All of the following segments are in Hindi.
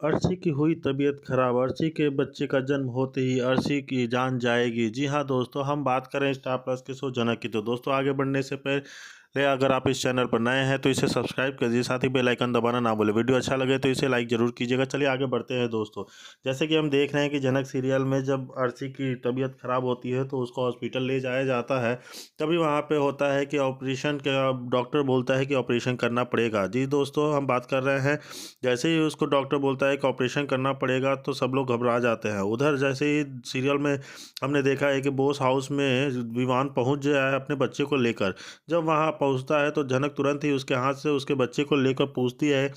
अर्शी की हुई तबीयत खराब। अर्शी के बच्चे का जन्म होते ही अर्शी की जान जाएगी। जी हाँ दोस्तों, हम बात करें स्टार प्लस के शो जनक की। तो दोस्तों, आगे बढ़ने से पहले अगर आप इस चैनल पर नए हैं तो इसे सब्सक्राइब कीजिए, साथ ही बेल आइकन दबाना ना भूलें। वीडियो अच्छा लगे तो इसे लाइक जरूर कीजिएगा। चलिए आगे बढ़ते हैं दोस्तों। जैसे कि हम देख रहे हैं कि जनक सीरियल में जब अर्शी की तबीयत खराब होती है तो उसको हॉस्पिटल ले जाया जाता है। तभी वहाँ पे होता है कि ऑपरेशन का डॉक्टर बोलता है कि ऑपरेशन करना पड़ेगा। जी दोस्तों, हम बात कर रहे हैं, जैसे ही उसको डॉक्टर बोलता है कि ऑपरेशन करना पड़ेगा तो सब लोग घबरा जाते हैं। उधर जैसे ही सीरियल में हमने देखा है कि बोस हाउस में विमान पहुंच गया है अपने बच्चे को लेकर। जब वहां पहुंचता है तो जनक तुरंत ही उसके हाथ से उसके बच्चे को लेकर पूछती है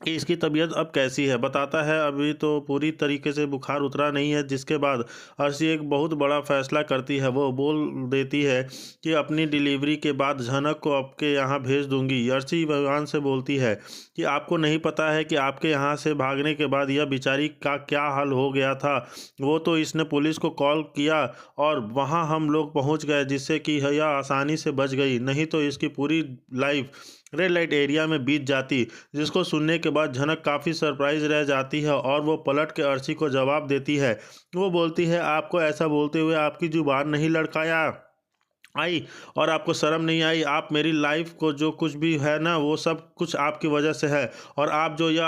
कि इसकी तबीयत अब कैसी है। बताता है अभी तो पूरी तरीके से बुखार उतरा नहीं है। जिसके बाद अर्शी एक बहुत बड़ा फैसला करती है। वो बोल देती है कि अपनी डिलीवरी के बाद झनक को आपके यहाँ भेज दूंगी। अर्शी भगवान से बोलती है कि आपको नहीं पता है कि आपके यहाँ से भागने के बाद यह बेचारी का क्या हाल हो गया था। वो तो इसने पुलिस को कॉल किया और वहाँ हम लोग पहुँच गए, जिससे कि यह आसानी से बच गई, नहीं तो इसकी पूरी लाइफ रेड लाइट एरिया में बीत जाती। जिसको सुनने के बाद झनक काफ़ी सरप्राइज रह जाती है और वो पलट के अर्शी को जवाब देती है। वो बोलती है, आपको ऐसा बोलते हुए आपकी जुबान नहीं लड़खड़ाया आई और आपको शर्म नहीं आई। आप मेरी लाइफ को जो कुछ भी है ना, वो सब कुछ आपकी वजह से है। और आप जो यह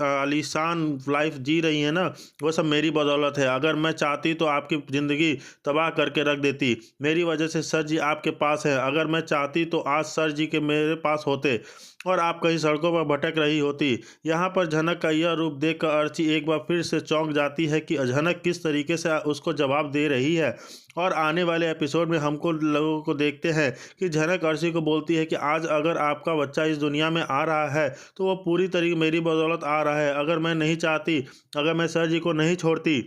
आलीशान लाइफ जी रही हैं ना, वो सब मेरी बदौलत है। अगर मैं चाहती तो आपकी ज़िंदगी तबाह करके रख देती। मेरी वजह से सर जी आपके पास है। अगर मैं चाहती तो आज सर जी के मेरे पास होते और आप कहीं सड़कों पर भटक रही होती। यहाँ पर झनक का यह रूप देखकर अर्ची एक बार फिर से चौंक जाती है कि झनक किस तरीके से उसको जवाब दे रही है। और आने वाले एपिसोड में हमको लोगों को देखते हैं कि झनक अर्शी को बोलती है कि आज अगर आपका बच्चा इस दुनिया में आ रहा है तो वो पूरी तरीके मेरी बदौलत आ रहा है। अगर मैं नहीं चाहती, अगर मैं सर जी को नहीं छोड़ती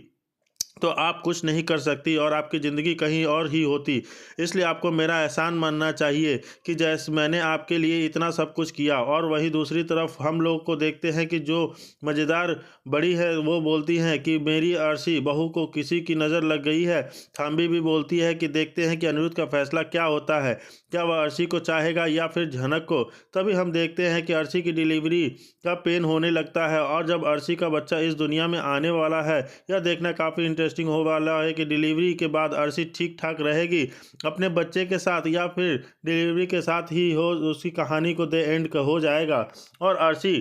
तो आप कुछ नहीं कर सकती और आपकी ज़िंदगी कहीं और ही होती। इसलिए आपको मेरा एहसान मानना चाहिए कि जैसे मैंने आपके लिए इतना सब कुछ किया। और वहीं दूसरी तरफ हम लोग को देखते हैं कि जो मज़ेदार बड़ी है वो बोलती हैं कि मेरी अर्शी बहू को किसी की नज़र लग गई है। थाम्बी भी बोलती है कि देखते हैं कि अनिरुद्ध का फैसला क्या होता है, क्या वह अर्शी को चाहेगा या फिर झनक को। तभी हम देखते हैं कि अर्शी की डिलीवरी का पेन होने लगता है और जब अर्शी का बच्चा इस दुनिया में आने वाला है, यह देखना काफ़ी इंटरेस्टिंग हो वाला है कि डिलीवरी के बाद अर्शी ठीक ठाक रहेगी अपने बच्चे के साथ या फिर डिलीवरी के साथ ही हो उसकी कहानी को द एंड हो जाएगा। और अर्शी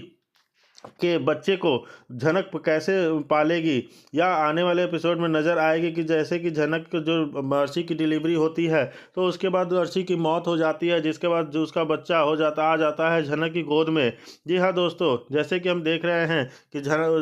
के बच्चे को झनक कैसे पालेगी या आने वाले एपिसोड में नज़र आएगी कि जैसे कि झनक जो अर्शी की डिलीवरी होती है तो उसके बाद अर्शी की मौत हो जाती है, जिसके बाद जो उसका बच्चा आ जाता है झनक की गोद में। जी हाँ दोस्तों, जैसे कि हम देख रहे हैं कि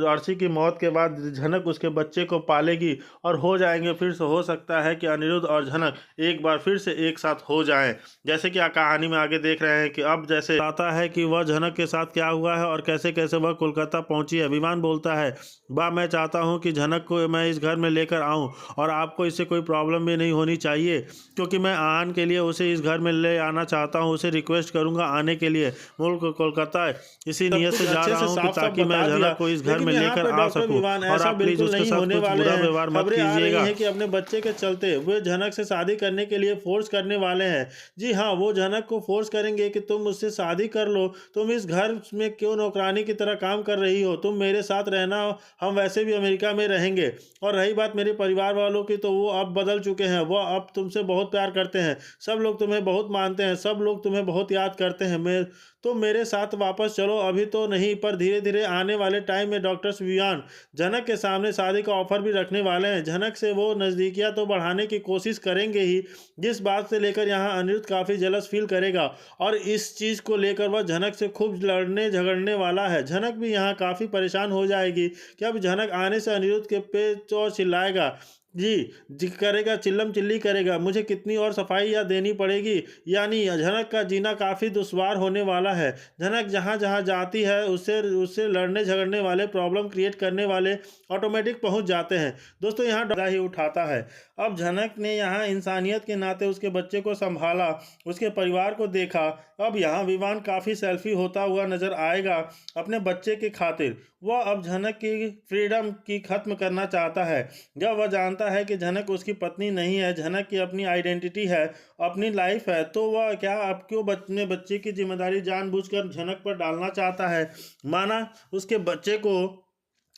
अर्शी की मौत के बाद झनक उसके बच्चे को पालेगी और हो जाएंगे फिर से। हो सकता है कि अनिरुद्ध और झनक एक बार फिर से एक साथ हो जाएं, जैसे कि कहानी में आगे देख रहे हैं कि अब जैसे आता है कि वह झनक के साथ क्या हुआ है और कैसे कैसे वह कोलकाता पहुंची है। विमान बोलता है, बा मैं चाहता हूं कि झनक को मैं इस घर में लेकर आऊं और आपको इससे कोई प्रॉब्लम भी नहीं होनी चाहिए, क्योंकि मैं आन के लिए उसे इस घर में ले आना चाहता हूं। उसे रिक्वेस्ट करूंगा आने के लिए। मुल्क कोलकाता इसी नीयत से जा रहा हूं कि ताकि मैं झनक को इस घर में लेकर आ सकूं और आप प्लीज उसके साथ कुछ बुरा व्यवहार मत कीजिएगा। कि अपने बच्चे के चलते वे झनक से शादी करने के लिए फोर्स करने वाले हैं। जी हाँ, वो झनक को फोर्स करेंगे कि तुम मुझसे शादी कर लो, तुम इस घर में क्यों नौकरानी की तरह काम कर रही हो, तुम मेरे साथ रहना, हम वैसे भी अमेरिका में रहेंगे। और रही बात मेरे परिवार वालों की, तो वो अब बदल चुके हैं, वो अब तुमसे बहुत प्यार करते हैं, सब लोग तुम्हें बहुत मानते हैं, सब लोग तुम्हें बहुत याद करते हैं। मैं तुम मेरे साथ वापस चलो, अभी तो नहीं पर धीरे धीरे आने वाले टाइम में डॉक्टर विवियान झनक के सामने शादी का ऑफर भी रखने वाले हैं। झनक से वो नज़दीकियां तो बढ़ाने की कोशिश करेंगे ही, जिस बात से लेकर यहाँ अनिरुद्ध काफ़ी जलस फील करेगा और इस चीज़ को लेकर वह झनक से खूब लड़ने झगड़ने वाला है। झनक भी यहाँ काफ़ी परेशान हो जाएगी कि अब झनक आने से अनिरुद्ध के पे चौर चिल्लाएगा, जी करेगा, चिल्लम चिल्ली करेगा, मुझे कितनी और सफाई या देनी पड़ेगी। यानी झनक का जीना काफ़ी दुश्वार होने वाला है। झनक जहाँ जहाँ जाती है उससे उससे लड़ने झगड़ने वाले, प्रॉब्लम क्रिएट करने वाले ऑटोमेटिक पहुँच जाते हैं। दोस्तों, यहाँ डरा ही उठाता है। अब झनक ने यहाँ इंसानियत के नाते उसके बच्चे को संभाला, उसके परिवार को देखा। अब यहाँ विवान काफ़ी सेल्फी होता हुआ नजर आएगा अपने बच्चे की खातिर। वह अब झनक की फ्रीडम की खत्म करना चाहता है। जब वह जानता है कि झनक उसकी पत्नी नहीं है, झनक की अपनी आइडेंटिटी है, अपनी लाइफ है, तो वह क्या अब क्यों अपने बच्चे की जिम्मेदारी जानबूझकर झनक पर डालना चाहता है। माना उसके बच्चे को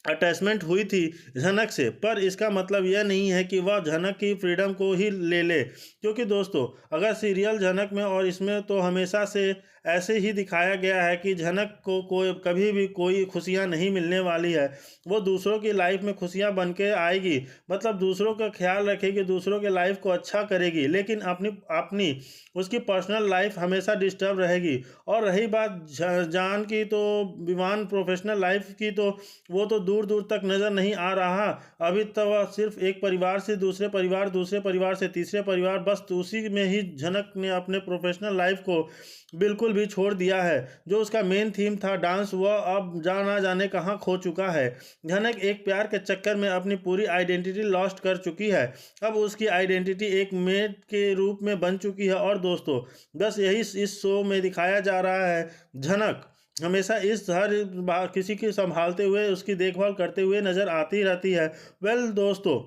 अटैचमेंट हुई थी झनक से, पर इसका मतलब यह नहीं है कि वह झनक की फ्रीडम को ही ले ले। क्योंकि दोस्तों, अगर सीरियल झनक में और इसमें तो हमेशा से ऐसे ही दिखाया गया है कि झनक को कोई कभी भी कोई खुशियां नहीं मिलने वाली है। वो दूसरों की लाइफ में खुशियां बन के आएगी, मतलब दूसरों का ख्याल रखेगी, दूसरों के लाइफ को अच्छा करेगी, लेकिन अपनी अपनी उसकी पर्सनल लाइफ हमेशा डिस्टर्ब रहेगी। और रही बात जान की, तो विवान प्रोफेशनल लाइफ की, तो वो तो दूर दूर तक नज़र नहीं आ रहा। अभी तक वह सिर्फ एक परिवार से दूसरे परिवार, दूसरे परिवार से तीसरे परिवार, बस उसी में ही झनक ने अपने प्रोफेशनल लाइफ को बिल्कुल भी छोड़ दिया है। जो उसका मेन थीम था डांस, वह अब ना जाने कहाँ खो चुका है। झनक एक प्यार के चक्कर में अपनी पूरी आइडेंटिटी लॉस्ट कर चुकी है। अब उसकी आइडेंटिटी एक मेड के रूप में बन चुकी है। और दोस्तों, बस यही इस शो में दिखाया जा रहा है। झनक हमेशा इस हर किसी की संभालते हुए, उसकी देखभाल करते हुए नजर आती रहती है। वेल दोस्तों,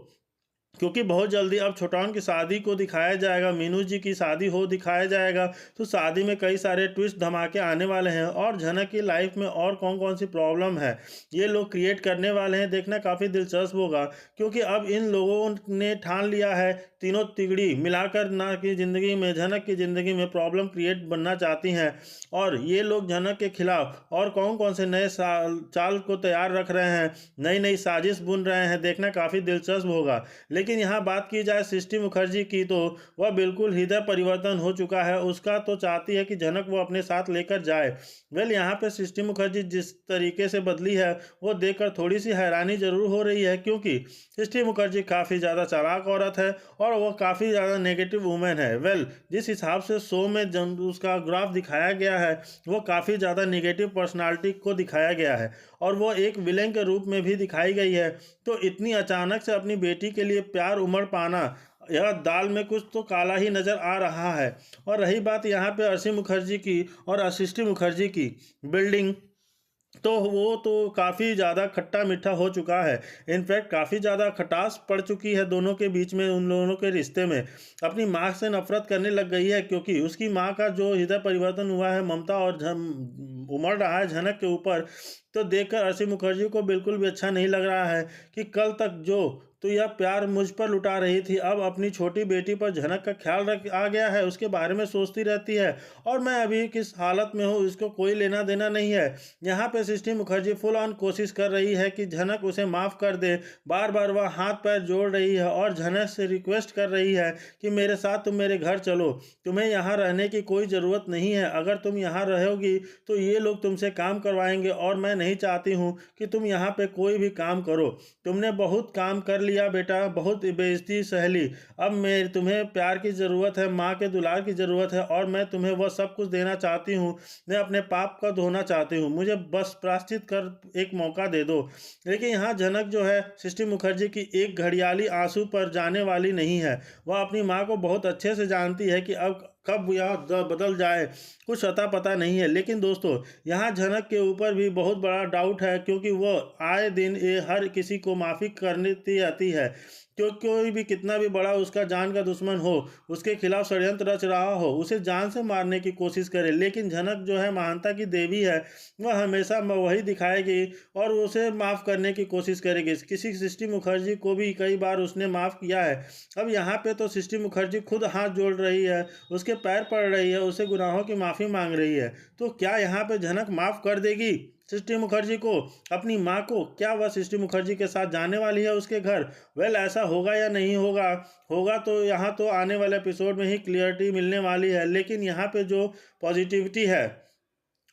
क्योंकि बहुत जल्दी अब छोटाउन की शादी को दिखाया जाएगा, मीनू जी की शादी हो दिखाया जाएगा, तो शादी में कई सारे ट्विस्ट धमाके आने वाले हैं। और झनक की लाइफ में और कौन कौन सी प्रॉब्लम है ये लोग क्रिएट करने वाले हैं, देखना काफ़ी दिलचस्प होगा। क्योंकि अब इन लोगों ने ठान लिया है, तीनों तिगड़ी मिलाकर ना की ज़िंदगी में, झनक की ज़िंदगी में प्रॉब्लम क्रिएट बनना चाहती हैं। और ये लोग झनक के खिलाफ और कौन कौन से नए चाल को तैयार रख रहे हैं, नई नई साजिश बुन रहे हैं, देखना काफ़ी दिलचस्प होगा। लेकिन यहाँ बात की जाए सृष्टि मुखर्जी की, तो वह बिल्कुल हृदय परिवर्तन हो चुका है उसका, तो चाहती है कि झनक वो अपने साथ लेकर जाए। वेल, यहाँ पे सृष्टि मुखर्जी जिस तरीके से बदली है वो देखकर थोड़ी सी हैरानी जरूर हो रही है। क्योंकि सृष्टि मुखर्जी काफ़ी ज़्यादा चालाक औरत है और वह काफ़ी ज़्यादा नेगेटिव वूमेन है। वेल, जिस हिसाब से शो में उसका ग्राफ दिखाया गया है, वो काफ़ी ज़्यादा नेगेटिव पर्सनालिटी को दिखाया गया है और वो एक विलेन के रूप में भी दिखाई गई है। तो इतनी अचानक से अपनी बेटी के लिए प्यार उमड़ पाना, यह दाल में कुछ तो काला ही नज़र आ रहा है। और रही बात यहाँ पे अर्शी मुखर्जी की और सृष्टि मुखर्जी की बिल्डिंग, तो वो तो काफ़ी ज़्यादा खट्टा मीठा हो चुका है। इनफैक्ट काफ़ी ज़्यादा खटास पड़ चुकी है दोनों के बीच में, उन दोनों के रिश्ते में। अपनी माँ से नफरत करने लग गई है, क्योंकि उसकी माँ का जो हृदय परिवर्तन हुआ है ममता और उमड़ रहा है झनक के ऊपर, तो देखकर अर्शी मुखर्जी को बिल्कुल भी अच्छा नहीं लग रहा है कि कल तक जो तो यह प्यार मुझ पर लुटा रही थी, अब अपनी छोटी बेटी पर झनक का ख्याल रख आ गया है, उसके बारे में सोचती रहती है। और मैं अभी किस हालत में हूँ इसको कोई लेना देना नहीं है। यहाँ पे सृष्टि मुखर्जी फुल ऑन कोशिश कर रही है कि झनक उसे माफ़ कर दे। बार बार वह हाथ पैर जोड़ रही है और झनक से रिक्वेस्ट कर रही है कि मेरे साथ तुम मेरे घर चलो, तुम्हें यहाँ रहने की कोई ज़रूरत नहीं है। अगर तुम यहाँ रहोगी तो ये लोग तुमसे काम करवाएंगे और मैं नहीं चाहती हूँ कि तुम यहाँ पे कोई भी काम करो। तुमने बहुत काम कर लिया बेटा, बहुत बेइज्जती सह ली। अब मैं तुम्हें प्यार की ज़रूरत है, माँ के दुलार की ज़रूरत है और मैं तुम्हें वह सब कुछ देना चाहती हूँ। मैं अपने पाप का धोना चाहती हूँ, मुझे बस प्रायश्चित कर एक मौका दे दो। लेकिन यहाँ झनक जो है सृष्टि मुखर्जी की एक घड़ियाली आंसू पर जाने वाली नहीं है। वह अपनी माँ को बहुत अच्छे से जानती है कि अब कब यह बदल जाए कुछ अता पता नहीं है। लेकिन दोस्तों, यहाँ झनक के ऊपर भी बहुत बड़ा डाउट है, क्योंकि वह आए दिन ये हर किसी को माफ़ी करती आती है। कोई भी कितना भी बड़ा उसका जान का दुश्मन हो, उसके खिलाफ षड्यंत्र रच रहा हो, उसे जान से मारने की कोशिश करे, लेकिन झनक जो है महानता की देवी है, वह हमेशा वही दिखाएगी और उसे माफ़ करने की कोशिश करेगी। किसी सृष्टि मुखर्जी को भी कई बार उसने माफ़ किया है। अब यहाँ पे तो सृष्टि मुखर्जी खुद हाथ जोड़ रही है, उसके पैर पड़ रही है, उसे गुनाहों की माफ़ी मांग रही है। तो क्या यहाँ पे झनक माफ़ कर देगी सृष्टि मुखर्जी को, अपनी माँ को? क्या वह सृष्टि मुखर्जी के साथ जाने वाली है उसके घर? वेल, ऐसा होगा या नहीं होगा, होगा तो यहाँ तो आने वाले एपिसोड में ही क्लियरिटी मिलने वाली है। लेकिन यहाँ पे जो पॉजिटिविटी है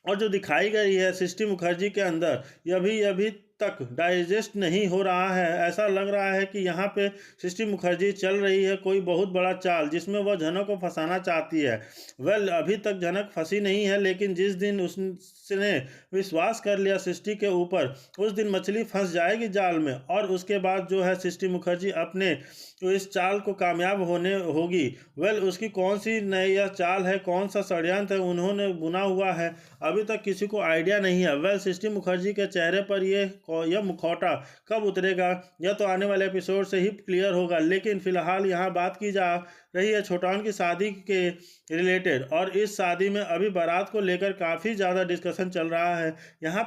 और जो दिखाई गई है सृष्टि मुखर्जी के अंदर, यह भी तक डाइजेस्ट नहीं हो रहा है। ऐसा लग रहा है कि यहाँ पे सृष्टि मुखर्जी चल रही है कोई बहुत बड़ा चाल, जिसमें वह झनक को फंसाना चाहती है। वेल, अभी तक झनक फंसी नहीं है, लेकिन जिस दिन उसने विश्वास कर लिया सृष्टि के ऊपर, उस दिन मछली फंस जाएगी जाल में। और उसके बाद जो है सृष्टि मुखर्जी अपने तो इस चाल को कामयाब होने होगी। वेल, उसकी कौन सी नई यह चाल है, कौन सा षड्यंत्र है उन्होंने बुना हुआ है, अभी तक किसी को आइडिया नहीं है। वेल, सृष्टि मुखर्जी के चेहरे पर यह मुखौटा कब उतरेगा, यह तो आने वाले एपिसोड से ही क्लियर होगा। लेकिन फिलहाल यहाँ बात की जा रही है छोटाउन की शादी के रिलेटेड, और इस शादी में अभी बारात को लेकर काफ़ी ज़्यादा डिस्कशन चल रहा है। यहाँ पे